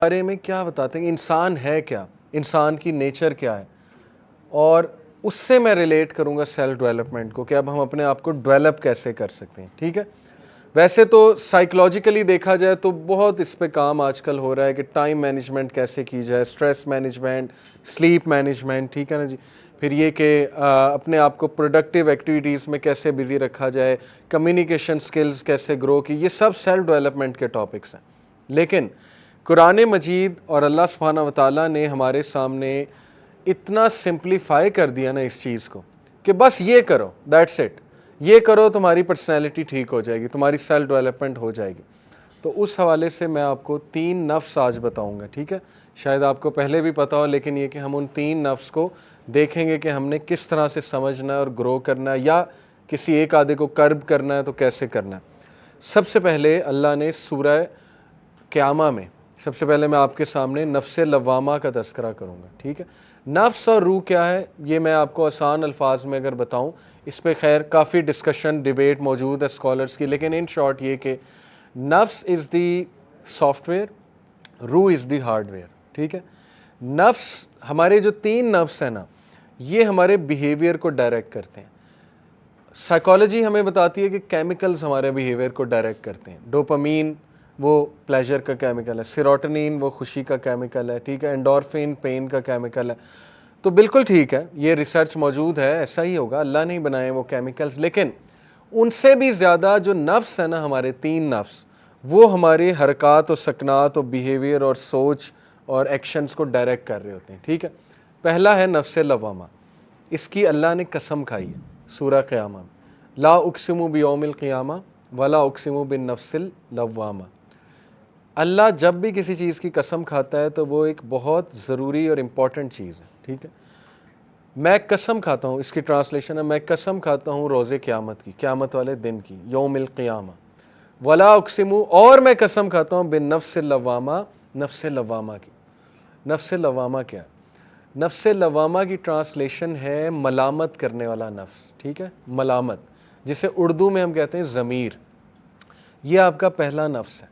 بارے میں کیا بتاتے ہیں کہ انسان ہے کیا، انسان کی نیچر کیا ہے، اور اس سے میں ریلیٹ کروں گا سیلف ڈیولپمنٹ کو کہ اب ہم اپنے آپ کو ڈیولپ کیسے کر سکتے ہیں. ٹھیک ہے، ویسے تو سائیکلوجیکلی دیکھا جائے تو بہت اس پہ کام آج کل ہو رہا ہے کہ ٹائم مینجمنٹ کیسے کی جائے، اسٹریس مینجمنٹ، سلیپ مینجمنٹ. ٹھیک ہے نا جی. پھر یہ کہ اپنے آپ کو پروڈکٹیو ایکٹیویٹیز میں کیسے بزی رکھا جائے، کمیونیکیشن سکلز کیسے گرو کی، یہ سب سیلف ڈیولپمنٹ کے ٹاپکس ہیں. لیکن قرآن مجید اور اللہ سبحانہ و تعالیٰ نے ہمارے سامنے اتنا سمپلیفائی کر دیا نا اس چیز کو کہ بس یہ کرو، دیٹس اٹ، یہ کرو تمہاری پرسنالٹی ٹھیک ہو جائے گی، تمہاری سیلف ڈیولپمنٹ ہو جائے گی. تو اس حوالے سے میں آپ کو 3 نفس آج بتاؤں گا. ٹھیک ہے، شاید آپ کو پہلے بھی پتا ہو، لیکن یہ کہ ہم ان 3 نفس کو دیکھیں گے کہ ہم نے کس طرح سے سمجھنا ہے اور گرو کرنا ہے، یا کسی ایک آدھے کو کرب کرنا ہے تو کیسے کرنا ہے. سب سے پہلے اللہ نے سورہ قیامہ میں، سب سے پہلے میں آپ کے سامنے نفس لوامہ کا تذکرہ کروں گا. ٹھیک ہے، نفس اور روح کیا ہے یہ میں آپ کو آسان الفاظ میں اگر بتاؤں، اس پہ خیر کافی ڈسکشن ڈیبیٹ موجود ہے اسکالرس کی، لیکن ان شارٹ یہ کہ نفس از دی سافٹ ویئر، روح از دی ہارڈ ویئر. ٹھیک ہے، نفس، ہمارے جو 3 نفس ہیں نا، یہ ہمارے بیہیویئر کو ڈائریکٹ کرتے ہیں. سائیکالوجی ہمیں بتاتی ہے کہ کیمیکلز ہمارے بیہیویئر کو ڈائریکٹ کرتے ہیں. ڈوپامین وہ پلیجر کا کیمیکل ہے، سیروٹونین وہ خوشی کا کیمیکل ہے. ٹھیک ہے، انڈورفین پین کا کیمیکل ہے. تو بالکل ٹھیک ہے، یہ ریسرچ موجود ہے، ایسا ہی ہوگا، اللہ نے ہی بنائے وہ کیمیکلز. لیکن ان سے بھی زیادہ جو نفس ہے نا، ہمارے 3 نفس، وہ ہمارے حرکات و سکنات و بیہیویئر اور سوچ اور ایکشنز کو ڈائریکٹ کر رہے ہوتے ہیں. ٹھیک ہے، پہلا ہے نفس لوامہ. اس کی اللہ نے قسم کھائی ہے سورہ قیامہ میں، لا اقسم بیوم القیامہ ولا اقسم بالنفس اللوامہ. اللہ جب بھی کسی چیز کی قسم کھاتا ہے تو وہ ایک بہت ضروری اور امپورٹنٹ چیز ہے. ٹھیک ہے، میں قسم کھاتا ہوں، اس کی ٹرانسلیشن ہے میں قسم کھاتا ہوں روز قیامت کی، قیامت والے دن کی، یوم القیامہ. ولا اقسم، اور میں قسم کھاتا ہوں بالنفس اللوامہ، نفس لوامہ کی. نفس لوامہ کیا؟ نفس لوامہ کی ٹرانسلیشن ہے ملامت کرنے والا نفس. ٹھیک ہے، ملامت، جسے اردو میں ہم کہتے ہیں ضمیر. یہ آپ کا پہلا نفس ہے،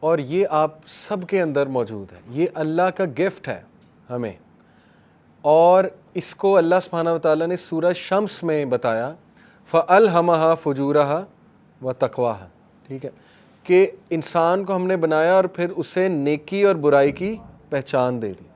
اور یہ آپ سب کے اندر موجود ہے. یہ اللہ کا گفٹ ہے ہمیں، اور اس کو اللہ سبحانہ و تعالیٰ نے سورہ شمس میں بتایا، فَأَلْهَمَهَا فُجُورَهَا وَتَقْوَاهَا. ٹھیک ہے، کہ انسان کو ہم نے بنایا اور پھر اسے نیکی اور برائی کی پہچان دے دی.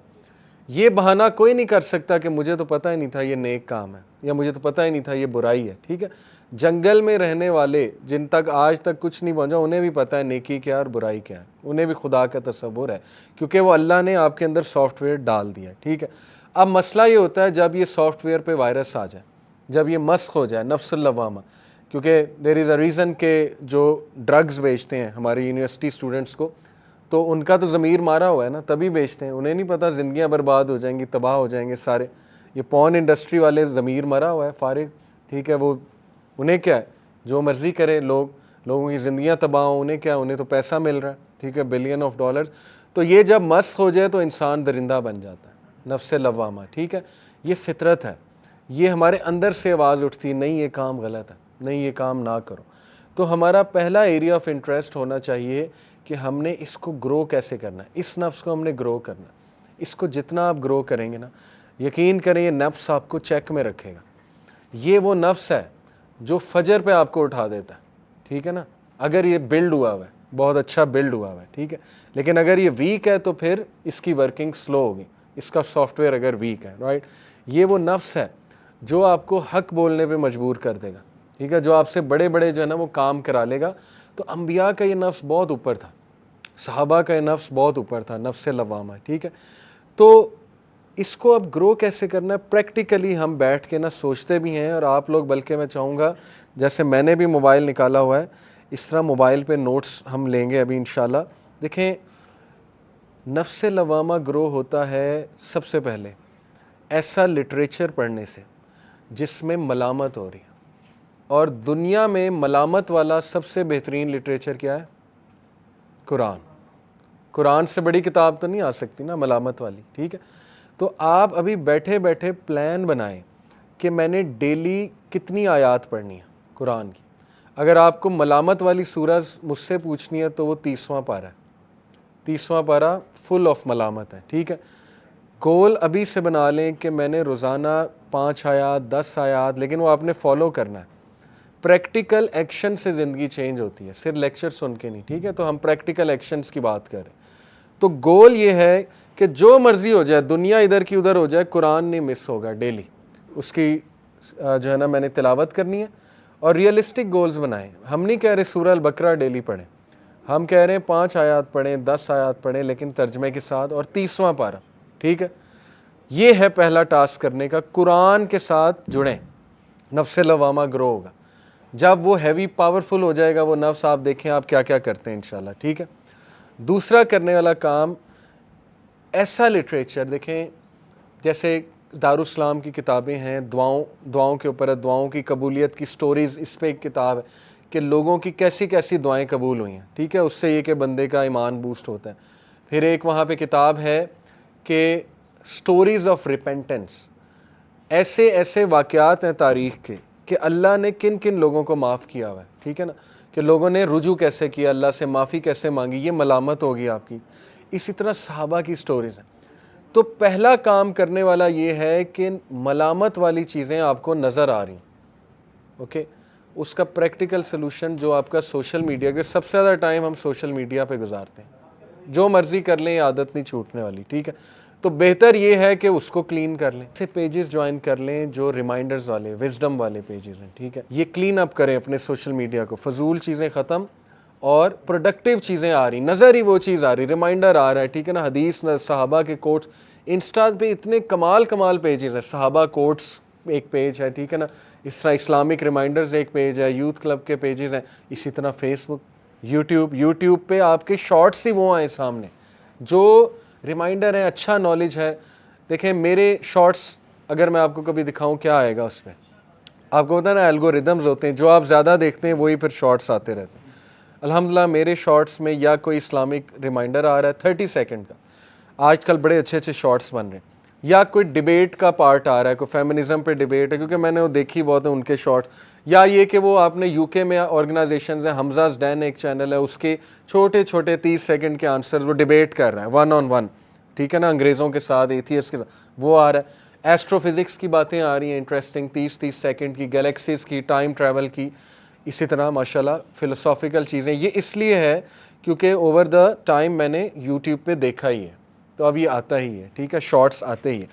یہ بہانہ کوئی نہیں کر سکتا کہ مجھے تو پتہ ہی نہیں تھا یہ نیک کام ہے، یا مجھے تو پتہ ہی نہیں تھا یہ برائی ہے. ٹھیک ہے، جنگل میں رہنے والے جن تک آج تک کچھ نہیں پہنچا، انہیں بھی پتہ ہے نیکی کیا اور برائی کیا ہے، انہیں بھی خدا کا تصور ہے، کیونکہ وہ اللہ نے آپ کے اندر سافٹ ویئر ڈال دیا ہے. ٹھیک ہے، اب مسئلہ یہ ہوتا ہے جب یہ سافٹ ویئر پہ وائرس آ جائے، جب یہ مسخ ہو جائے نفس اللوامہ. کیونکہ دیر از اے ریزن کہ جو ڈرگز بیچتے ہیں ہماری یونیورسٹی اسٹوڈنٹس کو، تو ان کا تو ضمیر مارا ہوا ہے نا، تبھی بیچتے ہیں. انہیں نہیں پتہ زندگیاں برباد ہو جائیں گی، تباہ ہو جائیں گے سارے. یہ پون انڈسٹری والے ضمیر مرا ہوا ہے، فارغ. ٹھیک ہے، وہ انہیں کیا ہے، جو مرضی کرے، لوگوں کی زندگیاں تباہ ہوں، انہیں کیا، انہیں تو پیسہ مل رہا ہے. ٹھیک ہے، بلین آف ڈالرز. تو یہ جب مسخ ہو جائے تو انسان درندہ بن جاتا ہے، نفس لوامہ. ٹھیک ہے، یہ فطرت ہے، یہ ہمارے اندر سے آواز اٹھتی ہے، نہیں یہ کام غلط ہے، نہیں یہ کام نہ کرو. تو ہمارا پہلا ایریا آف انٹرسٹ ہونا چاہیے کہ ہم نے اس کو گرو کیسے کرنا ہے، اس نفس کو ہم نے گرو کرنا ہے. اس کو جتنا آپ گرو کریں گے نا، یقین کریں یہ نفس آپ کو چیک میں رکھے گا. یہ وہ نفس ہے جو فجر پہ آپ کو اٹھا دیتا ہے. ٹھیک ہے نا، اگر یہ بلڈ ہوا ہوا ہے، بہت اچھا بلڈ ہوا ہوا ہے. ٹھیک ہے، لیکن اگر یہ ویک ہے تو پھر اس کی ورکنگ سلو ہوگی، اس کا سافٹ ویئر اگر ویک ہے. رائٹ، یہ وہ نفس ہے جو آپ کو حق بولنے پہ مجبور کر دے گا. ٹھیک ہے، جو آپ سے بڑے بڑے جو ہے نا وہ کام کرا لے گا. تو انبیاء کا یہ نفس بہت اوپر تھا، صحابہ کا یہ نفس بہت اوپر تھا، نفس لوامہ. ٹھیک ہے، تو اس کو اب گرو کیسے کرنا ہے، پریکٹیکلی ہم بیٹھ کے نا سوچتے بھی ہیں، اور آپ لوگ بلکہ میں چاہوں گا جیسے میں نے بھی موبائل نکالا ہوا ہے، اس طرح موبائل پہ نوٹس ہم لیں گے ابھی انشاءاللہ. دیکھیں، نفس لوامہ گرو ہوتا ہے سب سے پہلے ایسا لٹریچر پڑھنے سے جس میں ملامت ہو رہی ہے. اور دنیا میں ملامت والا سب سے بہترین لٹریچر کیا ہے؟ قرآن. قرآن سے بڑی کتاب تو نہیں آ سکتی نا ملامت والی. ٹھیک ہے، تو آپ ابھی بیٹھے بیٹھے پلان بنائیں کہ میں نے ڈیلی کتنی آیات پڑھنی ہے قرآن کی. اگر آپ کو ملامت والی سورہ مجھ سے پوچھنی ہے تو وہ 30واں پارہ ہے. 30واں پارہ فل آف ملامت ہے. ٹھیک ہے, گول ابھی سے بنا لیں کہ میں نے روزانہ 5 آیات 10 آیات, لیکن وہ آپ نے فالو کرنا ہے. پریکٹیکل ایکشن سے زندگی چینج ہوتی ہے, صرف لیکچر سن کے نہیں. ٹھیک ہے, تو ہم پریکٹیکل ایکشنز کی بات کر رہے ہیں. تو گول یہ ہے کہ جو مرضی ہو جائے, دنیا ادھر کی ادھر ہو جائے, قرآن نہیں مس ہوگا. ڈیلی اس کی جو ہے نا میں نے تلاوت کرنی ہے, اور ریئلسٹک گولز بنائیں. ہم نہیں کہہ رہے سورہ البقرہ ڈیلی پڑھیں, ہم کہہ رہے ہیں 5 آیات پڑھیں 10 آیات پڑھیں, لیکن ترجمے کے ساتھ, اور 30واں پارہ. ٹھیک ہے, یہ ہے پہلا ٹاسک کرنے کا. قرآن کے ساتھ جڑیں, نفس لوامہ گرو ہوگا. جب وہ ہیوی پاورفل ہو جائے گا وہ نفس, آپ دیکھیں آپ کیا کیا کرتے ہیں انشاءاللہ. ٹھیک ہے, دوسرا کرنے والا کام, ایسا لٹریچر دیکھیں, جیسے دارالاسلام کی کتابیں ہیں, دعاؤں کے اوپر ہے, دعاؤں کی قبولیت کی سٹوریز, اس پہ ایک کتاب ہے کہ لوگوں کی کیسی کیسی دعائیں قبول ہوئی ہیں. ٹھیک ہے, اس سے یہ کہ بندے کا ایمان بوسٹ ہوتا ہے. پھر ایک وہاں پہ کتاب ہے کہ سٹوریز آف ریپینٹنس, ایسے ایسے واقعات ہیں تاریخ کے کہ اللہ نے کن کن لوگوں کو معاف کیا ہوا ہے. ٹھیک ہے نا, کہ لوگوں نے رجوع کیسے کیا, اللہ سے معافی کیسے مانگی, یہ ملامت ہوگی آپ کی. اسی طرح صحابہ کی سٹوریز ہیں. تو پہلا کام کرنے والا یہ ہے کہ ملامت والی چیزیں آپ کو نظر آ رہی ہیں, اوکے, اس کا پریکٹیکل سلوشن جو آپ کا سوشل میڈیا کے, سب سے زیادہ ٹائم ہم سوشل میڈیا پہ گزارتے ہیں. جو مرضی کر لیں, یہ عادت نہیں چھوٹنے والی. ٹھیک ہے, تو بہتر یہ ہے کہ اس کو کلین کر لیں. ایسے پیجز جوائن کر لیں جو ریمائنڈرز والے, وزڈم والے پیجز ہیں. ٹھیک ہے, یہ کلین اپ کریں اپنے سوشل میڈیا کو, فضول چیزیں ختم اور پروڈکٹیو چیزیں آ رہی, نظر ہی وہ چیز آ رہی, ریمائنڈر آ رہا ہے. ٹھیک ہے نا, حدیث, صحابہ کے کوٹس. انسٹا پہ اتنے کمال پیجز ہیں, صحابہ کوٹس ایک پیج ہے. ٹھیک ہے نا, اس طرح اسلامک ریمائنڈرز ایک پیج ہے, یوتھ کلب کے پیجز ہیں. اسی طرح فیس بک, یوٹیوب پہ آپ کے شارٹس ہی وہ آئیں سامنے جو ریمائنڈر ہے, اچھا نالج ہے. دیکھیں میرے شارٹس اگر میں آپ کو کبھی دکھاؤں کیا آئے گا اس پہ, آپ کو پتا ہے نا الگوریدمز ہوتے ہیں, جو آپ زیادہ دیکھتے ہیں وہی پھر شارٹس آتے رہتے ہیں. الحمدللہ میرے شارٹس میں یا کوئی اسلامک ریمائنڈر آ رہا ہے 30 سیکنڈ کا, آج کل بڑے اچھے اچھے شارٹس بن رہے ہیں, یا کوئی ڈیبیٹ کا پارٹ آ رہا ہے, کوئی فیمنزم پہ ڈیبیٹ ہے, کیونکہ میں نے وہ دیکھی بہت ہے ان کے شارٹس. یا یہ کہ وہ آپ نے یو کے میں آرگنائزیشنز ہیں, حمزہ ڈین ایک چینل ہے, اس کے چھوٹے چھوٹے 30 سیکنڈ کے آنسرز وہ ڈیبیٹ کر رہے ہیں 1 on 1. ٹھیک ہے نا, انگریزوں کے ساتھ, ایتھیسٹ کے ساتھ, وہ آ رہا ہے. ایسٹرو فزکس کی باتیں آ رہی ہیں انٹرسٹنگ, 30 سیکنڈ کی, گلیکسیز کی, ٹائم ٹریول کی. اسی طرح ماشاءاللہ فلسافیکل چیزیں. یہ اس لیے ہے کیونکہ اوور دا ٹائم میں نے یوٹیوب پہ دیکھا ہی ہے, تو اب یہ آتا ہی ہے. ٹھیک ہے, شارٹس آتے ہی ہیں.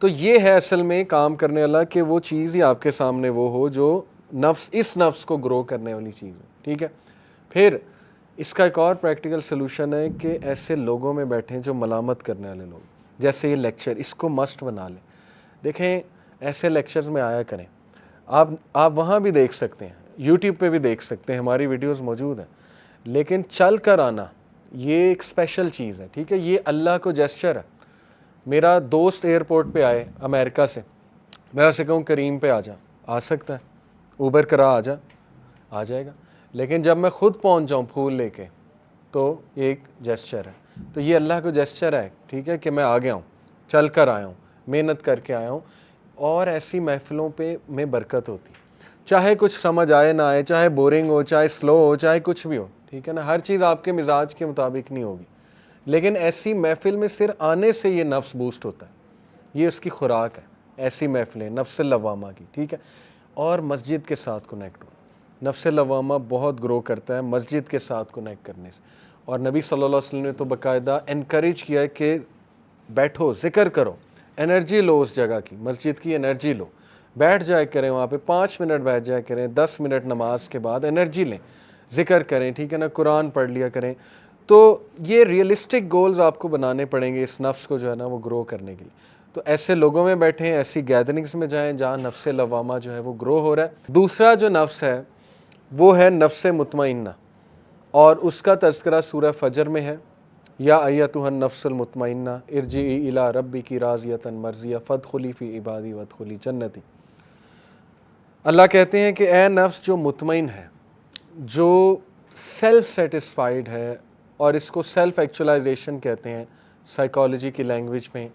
تو یہ ہے اصل میں کام کرنے والا کہ وہ چیز ہی آپ کے سامنے وہ ہو جو اس نفس کو گرو کرنے والی چیز ہو. ٹھیک ہے, پھر اس کا ایک اور پریکٹیکل سلوشن ہے کہ ایسے لوگوں میں بیٹھیں جو ملامت کرنے والے لوگ, جیسے یہ لیکچر, اس کو مسٹ بنا لیں. دیکھیں ایسے لیکچرز میں آیا کریں. آپ وہاں بھی دیکھ سکتے ہیں, یوٹیوب پہ بھی دیکھ سکتے ہیں, ہماری ویڈیوز موجود ہیں, لیکن چل کر آنا یہ ایک اسپیشل چیز ہے. ٹھیک ہے, یہ اللہ کو جیسچر ہے. میرا دوست ایئرپورٹ پہ آئے امریکہ سے, میں اسے کہوں کریم پہ آ جا, آ سکتا ہے, اوبر کرا آ جا, آ جائے گا. لیکن جب میں خود پہنچ جاؤں پھول لے کے, تو یہ ایک جیسچر ہے. تو یہ اللہ کو جیسچر ہے. ٹھیک ہے, کہ میں آ گیا ہوں, چل کر آیا ہوں, محنت کر کے آیا ہوں. اور ایسی محفلوں پہ میں برکت ہوتی, چاہے کچھ سمجھ آئے نہ آئے, چاہے بورنگ ہو, چاہے سلو ہو, چاہے کچھ بھی ہو. ٹھیک ہے نا, ہر چیز آپ کے مزاج کے مطابق نہیں ہوگی, لیکن ایسی محفل میں صرف آنے سے یہ نفس بوسٹ ہوتا ہے. یہ اس کی خوراک ہے, ایسی محفلیں نفس لوامہ کی. ٹھیک ہے, اور مسجد کے ساتھ کنیکٹ ہو. نفس لوامہ بہت گرو کرتا ہے مسجد کے ساتھ کنیکٹ کرنے سے. اور نبی صلی اللہ علیہ وسلم نے تو باقاعدہ انکریج کیا ہے کہ بیٹھو, ذکر کرو, انرجی لو, اس جگہ کی مسجد کی انرجی لو, بیٹھ جائے کریں وہاں پہ, 5 منٹ بیٹھ جائے کریں, 10 منٹ نماز کے بعد انرجی لیں, ذکر کریں. ٹھیک ہے نا, قرآن پڑھ لیا کریں. تو یہ ریئلسٹک گولز آپ کو بنانے پڑیں گے اس نفس کو جو ہے نا وہ گرو کرنے کے لیے. تو ایسے لوگوں میں بیٹھیں, ایسی گیدرنگز میں جائیں جہاں نفس لوامہ جو ہے وہ گرو ہو رہا ہے. دوسرا جو نفس ہے وہ ہے نفس مطمئنہ, اور اس کا تذکرہ سورہ فجر میں ہے. یا ایتھا النفس المطمئنہ ارجعی الی ربک راضیۃ مرضیہ فادخلی فی عبادی وادخلی جنتی. اللہ کہتے ہیں کہ اے نفس جو مطمئن ہے, جو سیلف سیٹسفائیڈ ہے, اور اس کو سیلف ایکچولائزیشن کہتے ہیں سائیکالوجی کی لینگویج میں.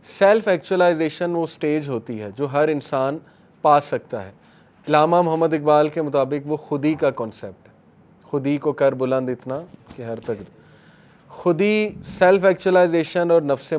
سیلف ایکچولائزیشن وہ سٹیج ہوتی ہے جو ہر انسان پا سکتا ہے. علامہ محمد اقبال کے مطابق وہ خودی کا کانسیپٹ ہے, خودی کو کر بلند اتنا کہ ہر تک, خود ہی سیلف ایکچولائزیشن اور نفس